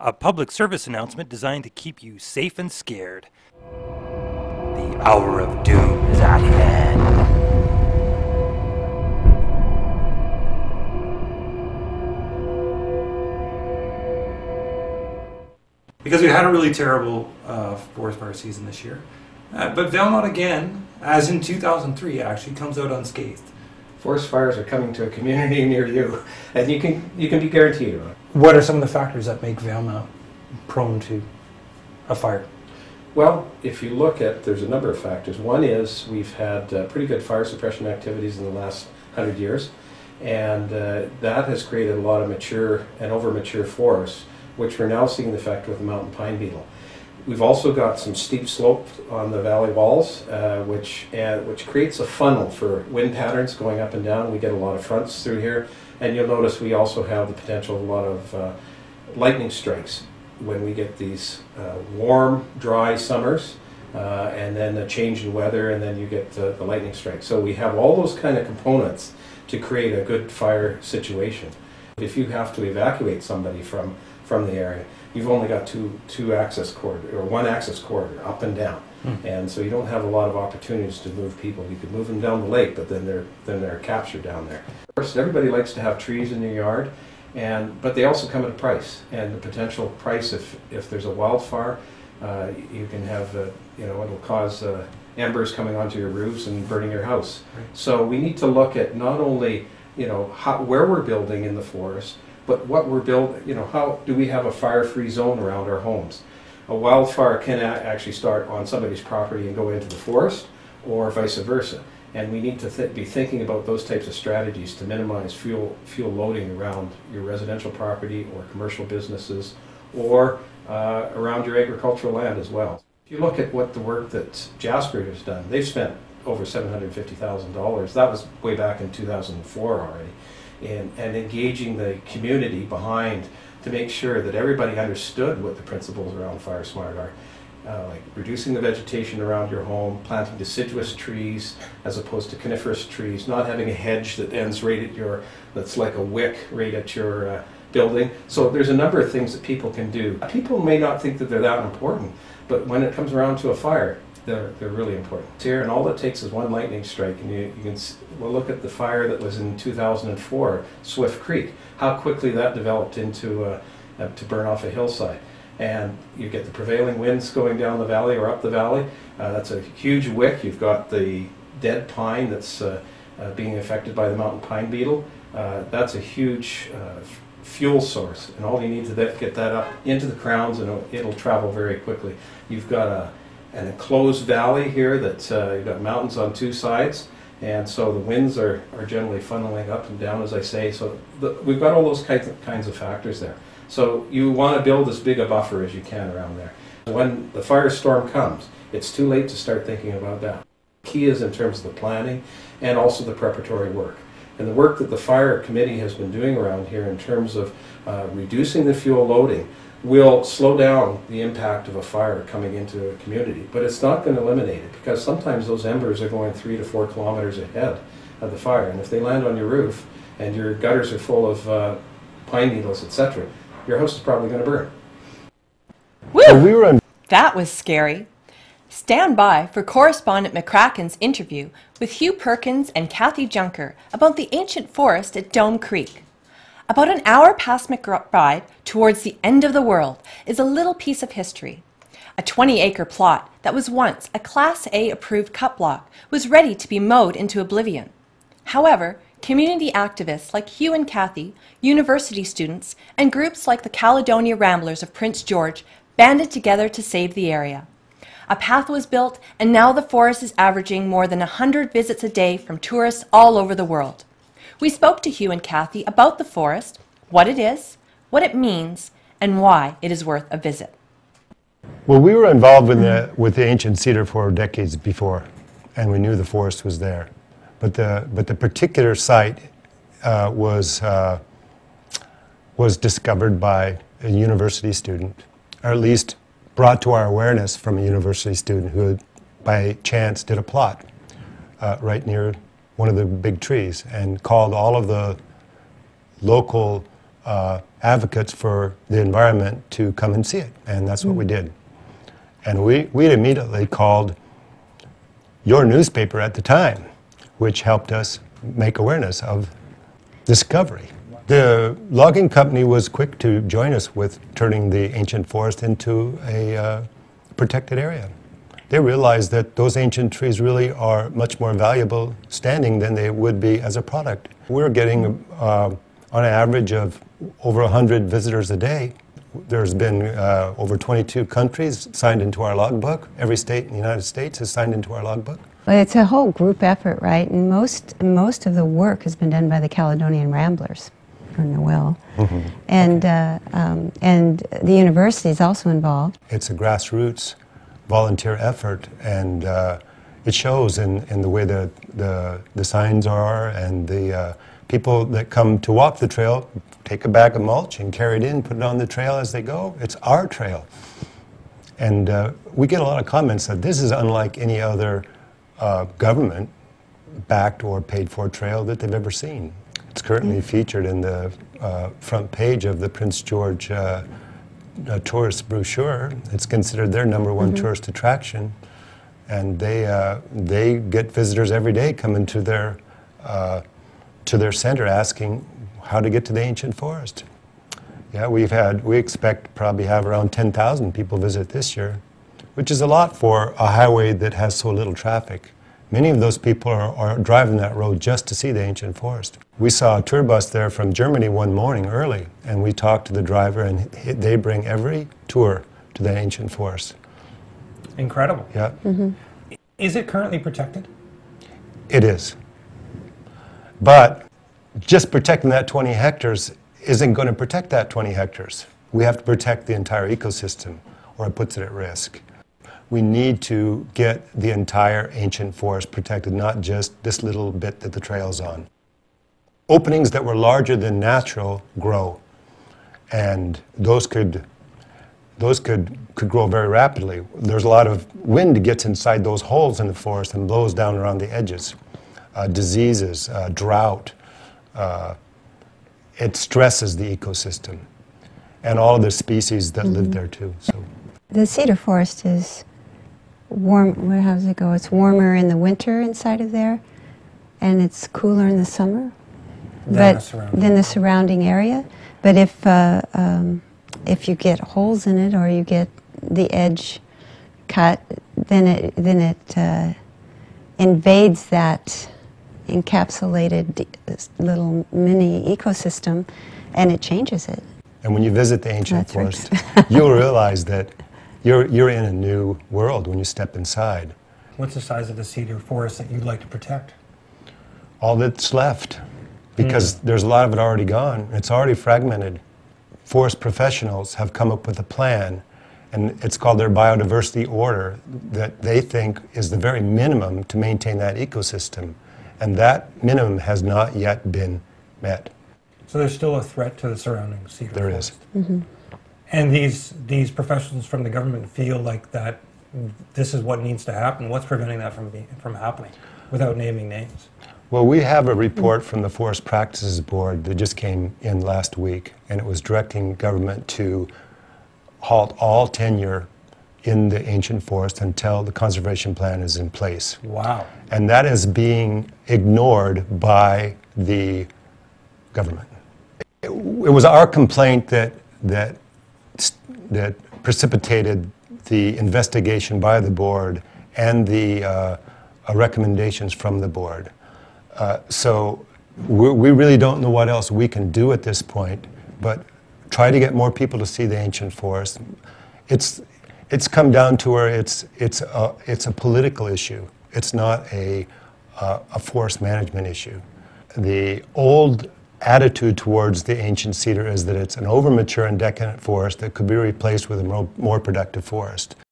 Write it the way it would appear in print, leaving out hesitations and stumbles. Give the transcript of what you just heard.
A public service announcement designed to keep you safe and scared. The hour of doom is at hand. Because we had a really terrible forest fire season this year. But Valemount again, as in 2003, actually comes out unscathed. Forest fires are coming to a community near you, and you can be guaranteed of it. What are some of the factors that make Valemount prone to a fire? Well, if you look at, there's a number of factors. One is we've had pretty good fire suppression activities in the last 100 years, and that has created a lot of mature and over-mature forests, which we're now seeing the effect with the mountain pine beetle. We've also got some steep slopes on the valley walls, which creates a funnel for wind patterns going up and down. We get a lot of fronts through here, and you'll notice we also have the potential of a lot of lightning strikes when we get these warm, dry summers, and then a change in weather, and then you get the lightning strikes. So we have all those kind of components to create a good fire situation. If you have to evacuate somebody from the area, you've only got two access corridor, or one access corridor, up and down. And so you don't have a lot of opportunities to move people. You could move them down the lake, but then they're captured down there. Of course, everybody likes to have trees in their yard, but they also come at a price. And the potential price, if there's a wildfire, you can have, it'll cause embers coming onto your roofs and burning your house. Right. So we need to look at not only, where we're building in the forest, but what we're building, how do we have a fire-free zone around our homes? A wildfire can actually start on somebody's property and go into the forest, or vice versa. And we need to be thinking about those types of strategies to minimize fuel loading around your residential property or commercial businesses, or around your agricultural land as well. If you look at what the work that Jasper has done, they've spent over $750,000. That was way back in 2004 already. And engaging the community behind to make sure that everybody understood what the principles around Fire Smart are. Like reducing the vegetation around your home, planting deciduous trees as opposed to coniferous trees, not having a hedge that ends right at that's like a wick right at your building. So there's a number of things that people can do. People may not think that they're that important, but when it comes around to a fire, they're really important. Here, and all it takes is one lightning strike, and you can look at the fire that was in 2004, Swift Creek, how quickly that developed into to burn off a hillside. And you get the prevailing winds going down the valley or up the valley. That's a huge wick. You've got the dead pine that's being affected by the mountain pine beetle. That's a huge fuel source, and all you need to get that up into the crowns, and it'll travel very quickly. You've got an enclosed valley here that you've got mountains on two sides, and so the winds are generally funneling up and down, as I say. So we've got all those kinds of factors there. So you want to build as big a buffer as you can around there. When the firestorm comes, it's too late to start thinking about that. The key is in terms of the planning and also the preparatory work. And the work that the fire committee has been doing around here in terms of reducing the fuel loading will slow down the impact of a fire coming into a community, but it's not going to eliminate it, because sometimes those embers are going 3 to 4 kilometers ahead of the fire, and if they land on your roof and your gutters are full of pine needles, etc., your house is probably going to burn. Woo! That was scary. Stand by for correspondent McCracken's interview with Hugh Perkins and Kathy Junker about the ancient forest at Dome Creek. About an hour past McBride, towards the end of the world, is a little piece of history. A 20-acre plot that was once a Class A approved cut block was ready to be mowed into oblivion. However, community activists like Hugh and Kathy, university students, and groups like the Caledonia Ramblers of Prince George banded together to save the area. A path was built, and now the forest is averaging more than 100 visits a day from tourists all over the world. We spoke to Hugh and Kathy about the forest, what it is, what it means, and why it is worth a visit. Well, we were involved with the ancient cedar for decades before, and we knew the forest was there. But the particular site was discovered by a university student, or at least brought to our awareness from a university student who, by chance, did a plot right near one of the big trees and called all of the local advocates for the environment to come and see it, and that's what we did. And we immediately called your newspaper at the time, which helped us make awareness of discovery. The logging company was quick to join us with turning the ancient forest into a protected area. They realized that those ancient trees really are much more valuable standing than they would be as a product. We're getting on an average of over 100 visitors a day. There's been over 22 countries signed into our logbook. Every state in the United States has signed into our logbook. Well, it's a whole group effort, right? And most of the work has been done by the Caledonian Ramblers, or Noel. Mm-hmm. And the university is also involved. It's a grassroots volunteer effort, and it shows in the way the signs are, and the people that come to walk the trail take a bag of mulch and carry it in, put it on the trail as they go. It's our trail. And we get a lot of comments that this is unlike any other government-backed or paid-for trail that they've ever seen. It's currently featured in the front page of the Prince George tourist brochure. It's considered their #1 tourist attraction, and they get visitors every day coming to their center asking how to get to the ancient forest. Yeah, we expect probably have around 10,000 people visit this year, which is a lot for a highway that has so little traffic. Many of those people are driving that road just to see the ancient forest. We saw a tour bus there from Germany one morning early, and we talked to the driver, and they bring every tour to the ancient forest. Incredible. Yeah. Is it currently protected? It is. But just protecting that 20 hectares isn't going to protect that 20 hectares. We have to protect the entire ecosystem, or it puts it at risk. We need to get the entire ancient forest protected, not just this little bit that the trail's on. Openings that were larger than natural grow, and those could grow very rapidly. There's a lot of wind that gets inside those holes in the forest and blows down around the edges. Diseases, drought, it stresses the ecosystem and all of the species that live there too. So The cedar forest is warm. How does it go? It's warmer in the winter inside of there, and it's cooler in the summer than the surrounding area. But if you get holes in it, or you get the edge cut, then it invades that encapsulated little mini ecosystem, and it changes it. And when you visit the ancient forest, you'll realize that you're in a new world when you step inside. What's the size of the cedar forest that you'd like to protect? All that's left, because there's a lot of it already gone. It's already fragmented. Forest professionals have come up with a plan, and it's called their biodiversity order, that they think is the very minimum to maintain that ecosystem. And that minimum has not yet been met. So there's still a threat to the surrounding cedar There forest. is. And these professionals from the government feel like that this is what needs to happen. What's preventing that from happening, without naming names? Well, we have a report from the Forest Practices Board that just came in last week, and it was directing government to halt all tenure in the ancient forest until the conservation plan is in place. Wow. And that is being ignored by the government. It was our complaint that precipitated the investigation by the board and the recommendations from the board. So we really don't know what else we can do at this point, but try to get more people to see the ancient forest. It's come down to where it's a political issue. It's not a forest management issue. The old attitude towards the ancient cedar is that it's an overmature and decadent forest that could be replaced with a more productive forest.